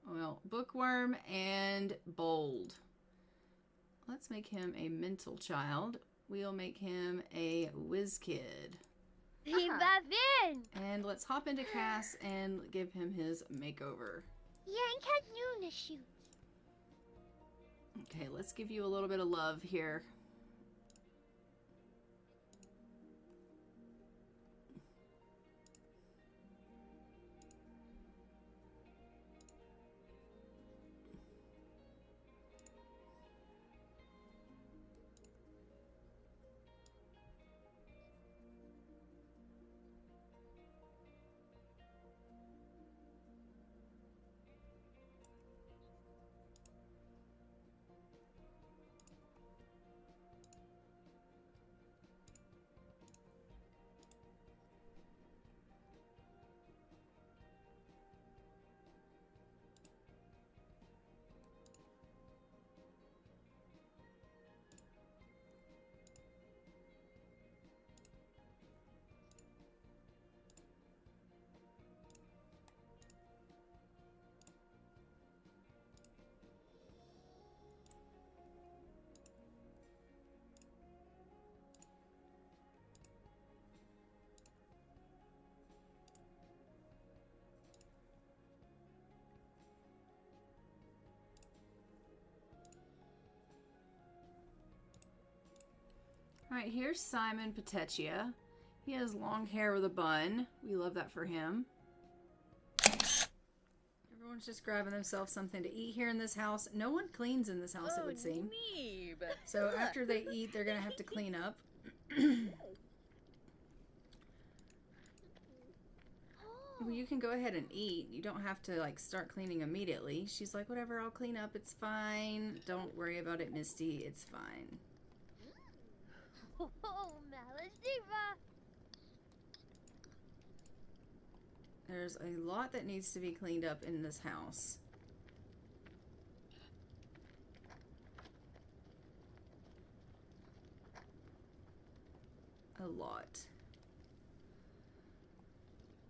well, bookworm, and bold. Let's make him a mental child. We'll make him a whiz kid. And let's hop into Cass and give him his makeover. Okay, let's give you a little bit of love here. Alright, here's Simon Petechia. He has long hair with a bun. We love that for him. Everyone's just grabbing themselves something to eat here in this house. No one cleans in this house, it would seem. So after they eat, they're going to have to clean up. Well, you can go ahead and eat. You don't have to, like, start cleaning immediately. She's like, whatever, I'll clean up. It's fine. Don't worry about it, Misty. It's fine. There's a lot that needs to be cleaned up in this house. A lot.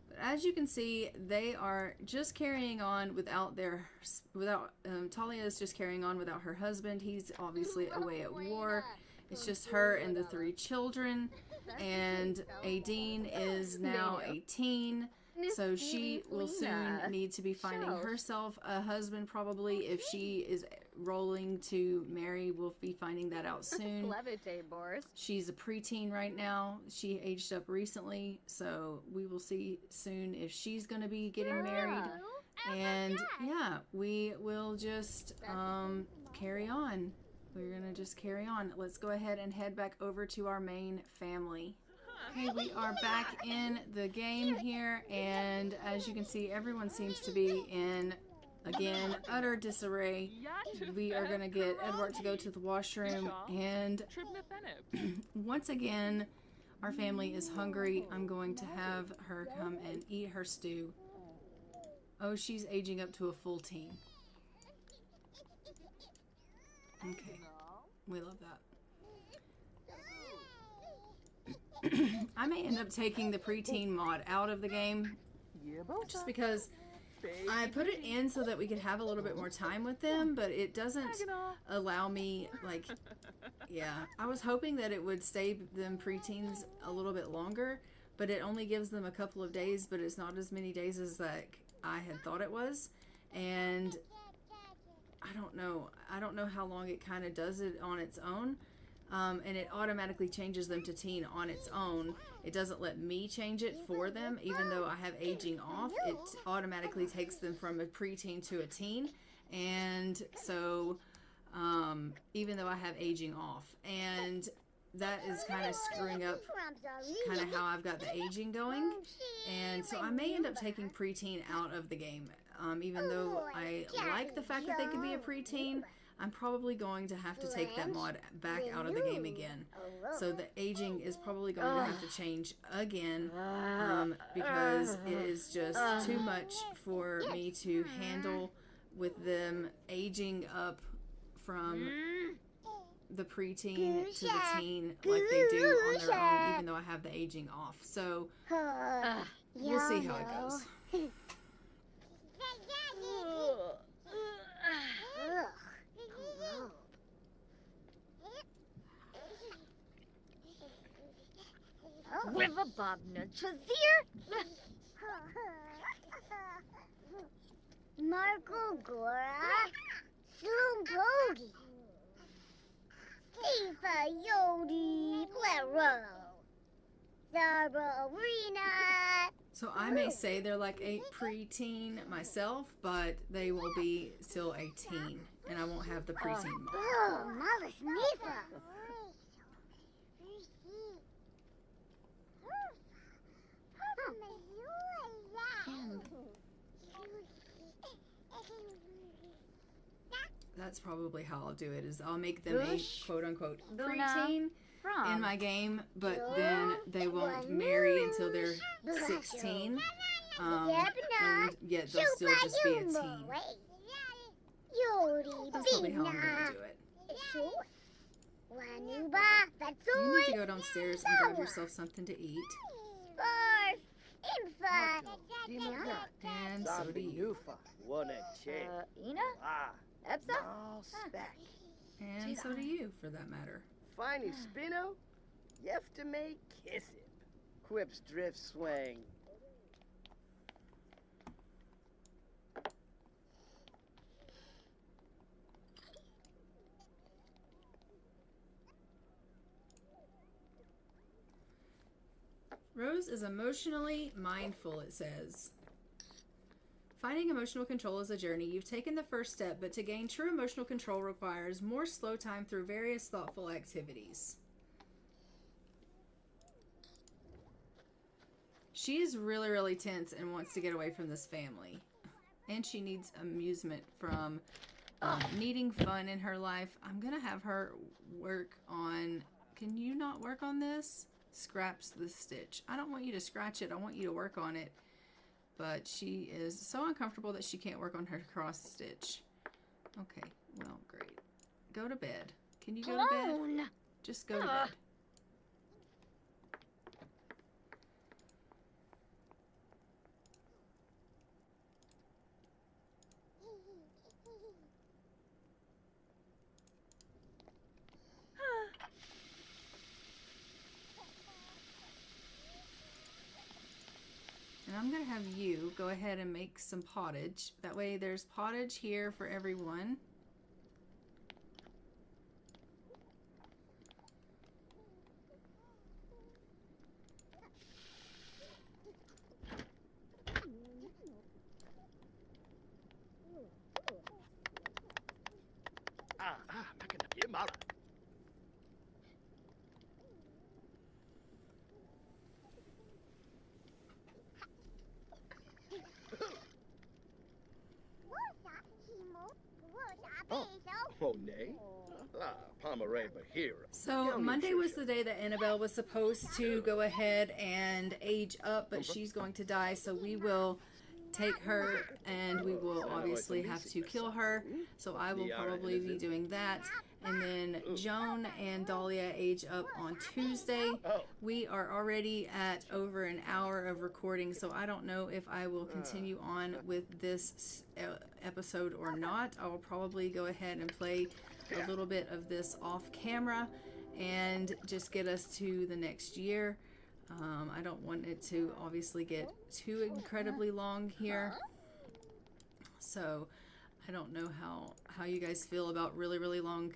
But as you can see, they are just carrying on without Talia is just carrying on without her husband. He's obviously away at war. It's just her and the 3 children, and Aideen is now a teen, so she will soon need to be finding herself a husband probably if she is rolling to marry. We'll be finding that out soon. Levitate, Boris. She's a preteen right now. She aged up recently, so we will see soon if she's going to be getting married. And yeah, we will just carry on. We're going to just carry on. Let's go ahead and head back over to our main family. Okay, we are back in the game here, and as you can see, everyone seems to be in, again, utter disarray. We are going to get Edward to go to the washroom, and once again, our family is hungry. I'm going to have her come and eat her stew. Oh, she's aging up to a full teen. Okay, we love that. I may end up taking the preteen mod out of the game just because I put it in so that we could have a little bit more time with them, but it doesn't allow me, like, yeah. I was hoping that it would stay them preteens a little bit longer, but it only gives them a couple of days, but it's not as many days as like I had thought it was, and I don't know how long it kind of does it on its own. And it automatically changes them to teen on its own. It doesn't let me change it for them, even though I have aging off. It automatically takes them from a preteen to a teen, and so even though I have aging off, and that is kind of screwing up kind of how I've got the aging going, and so I may end up taking preteen out of the game. Even though I like the fact that they could be a preteen, I'm probably going to have to take that mod back out of the game again. So the aging is probably going to have to change again, because it is just too much for me to handle with them aging up from the preteen to the teen like they do on their own, even though I have the aging off. So we'll see how it goes. River Bob Chazir? Marco Gora? Slumpogi? Stifa Yodi Lero? Zara Arena? So I may say they're like a preteen myself, but they will be still a teen, and I won't have the preteen mod. Oh, Malas Nifa! That's probably how I'll do it, is I'll make them a quote-unquote preteen in my game, but then they won't marry until they're 16, and yet they'll still just be a teen. That's probably how I'm going to do it. You need to go downstairs and grab yourself something to eat. And so do you. Ina? Epsa? And so do you, for that matter. Finey Spino? Yeftame Kissip. Quips Drift Swang. Rose is emotionally mindful, it says. Finding emotional control is a journey. You've taken the first step, but to gain true emotional control requires more slow time through various thoughtful activities. She is really, really tense and wants to get away from this family. And she needs amusement from needing fun in her life. I'm going to have her work on... Can you not work on this? Scraps the stitch. I don't want you to scratch it. I want you to work on it. But she is so uncomfortable that she can't work on her cross stitch. Okay, well, great. Go to bed. Can you go to bed? Just go to bed. And I'm going to have you go ahead and make some pottage. That way there's pottage here for everyone. Oh, nay. Pomeray Bahira. So Monday was the day that Annabelle was supposed to go ahead and age up, but she's going to die, so we will take her and we will obviously have to kill her. So I will probably be doing that. And then Joan and Dahlia age up on Tuesday. We are already at over an hour of recording, so I don't know if I will continue on with this episode or not. I will probably go ahead and play a little bit of this off camera and just get us to the next year. I don't want it to obviously get too incredibly long here. So I don't know how you guys feel about really long.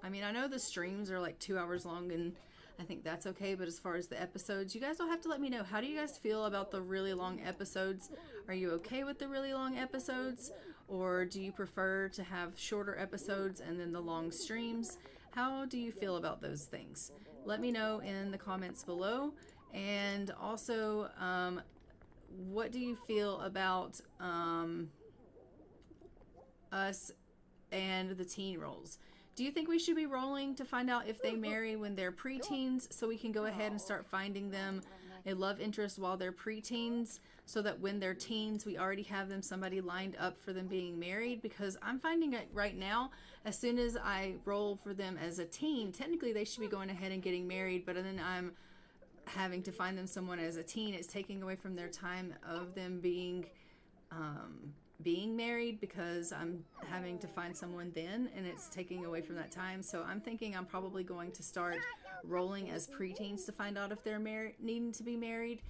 I mean, I know the streams are like 2 hours long and I think that's okay, but as far as the episodes, you guys will have to let me know. How do you guys feel about the really long episodes? Are you okay with the really long episodes? Or do you prefer to have shorter episodes and then the long streams? How do you feel about those things? Let me know in the comments below. And also, what do you feel about us and the teen roles? Do you think we should be rolling to find out if they marry when they're preteens, so we can go ahead and start finding them a love interest while they're preteens, so that when they're teens we already have them somebody lined up for them being married? Because I'm finding it right now, as soon as I roll for them as a teen, technically they should be going ahead and getting married, but then I'm having to find them someone as a teen. It's taking away from their time of them being married, because I'm having to find someone then, and it's taking away from that time. So I'm thinking I'm probably going to start rolling as preteens to find out if they're needing to be married,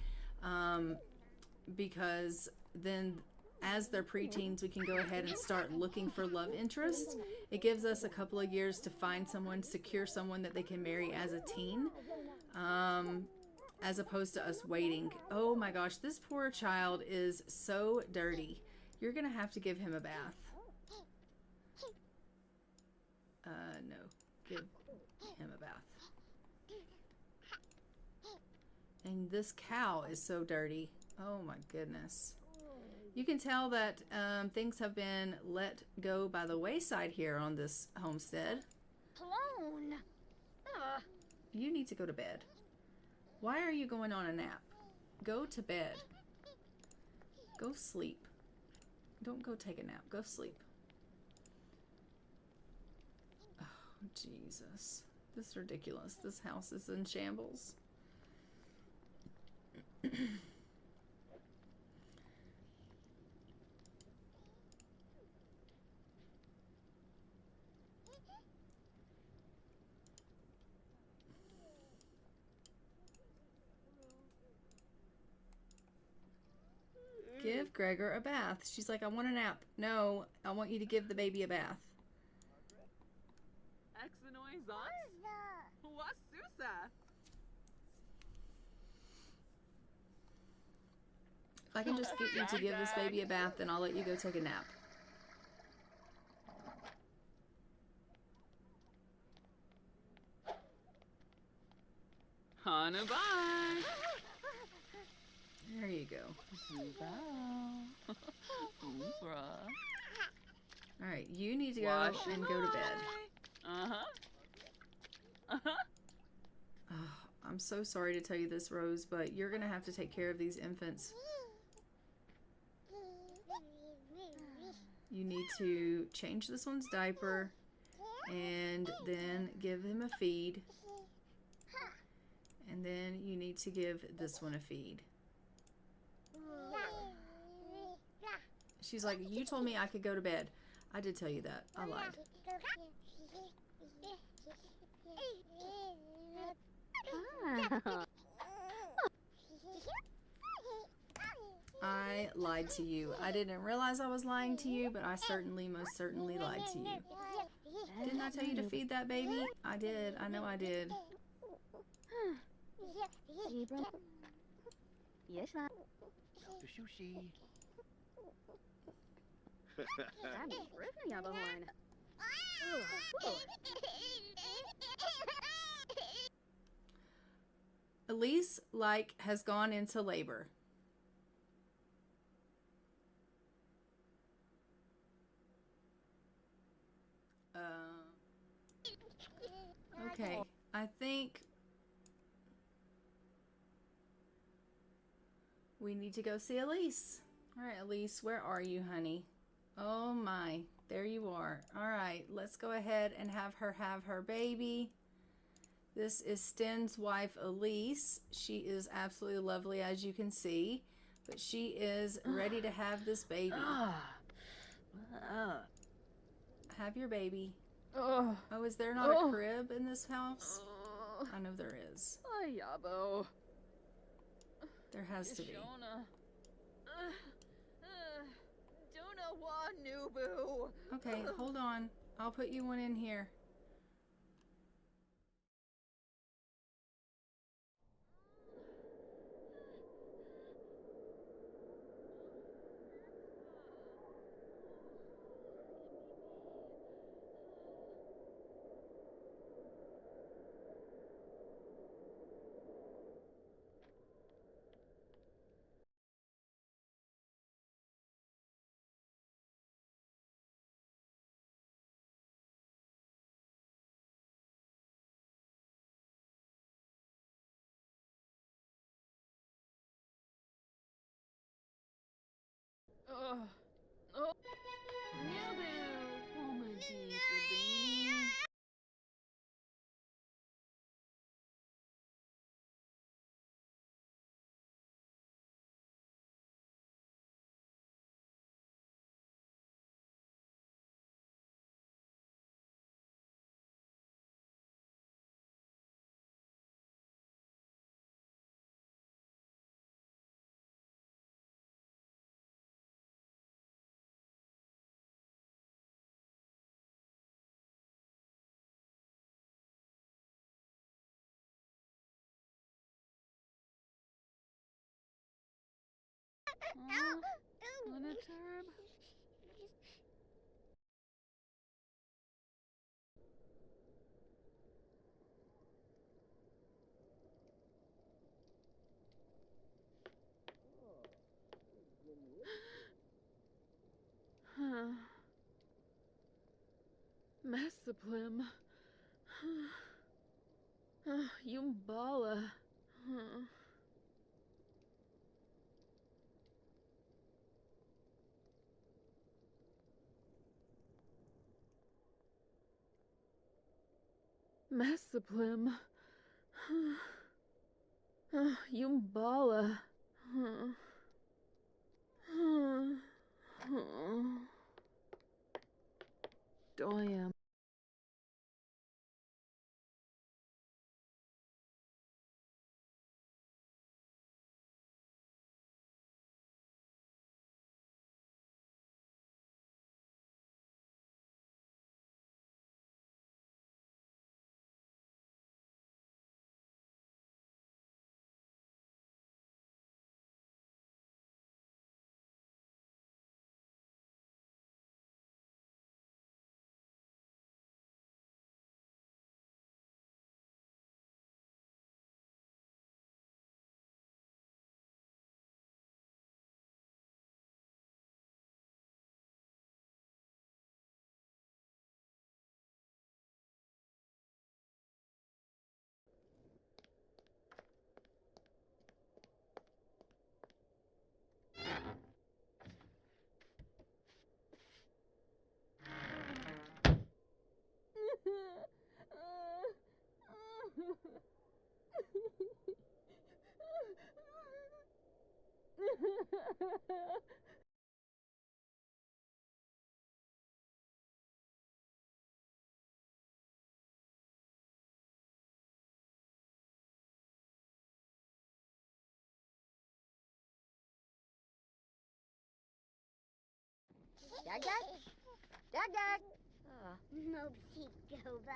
because then as they're preteens we can go ahead and start looking for love interest. It gives us a couple of years to find someone, secure someone that they can marry as a teen, as opposed to us waiting. Oh my gosh, this poor child is so dirty. You're gonna have to give him a bath. No. Give him a bath. And this cow is so dirty. Oh my goodness. You can tell that things have been let go by the wayside here on this homestead. Clone. You need to go to bed. Why are you going on a nap? Go to bed. Go sleep. Don't go take a nap. Go sleep. Oh, Jesus. This is ridiculous. This house is in shambles. Give Gregor a bath. She's like, I want a nap. No, I want you to give the baby a bath. If I can just get you to give this baby a bath, then I'll let you go take a nap. Hanabai. There you go. All right, you need to go and go to bed. Oh, I'm so sorry to tell you this, Rose, but you're gonna have to take care of these infants. You need to change this one's diaper and then give him a feed. And then you need to give this one a feed. She's like, you told me I could go to bed. I did tell you that. I lied. I lied to you. I didn't realize I was lying to you, but I most certainly lied to you. Didn't I tell you to feed that baby? I did. I know I did. Elise, has gone into labor. Okay, I think we need to go see Elise. All right, Elise, where are you, honey? Oh my, there you are. All right, let's go ahead and have her baby. This is Sten's wife, Elise. She is absolutely lovely, as you can see, but she is ready to have this baby. Have your baby. Oh, is there not a crib in this house? I know there is. Yabo. There has to be. Duna wa nubu. Okay, hold on. I'll put you one in here. Nubu. Woman Sabini. What a turb. Massaplim. Yumbala. Massaplim. Yumbala. Doyam. Dag dag. Dag dag. Mopsy Goba.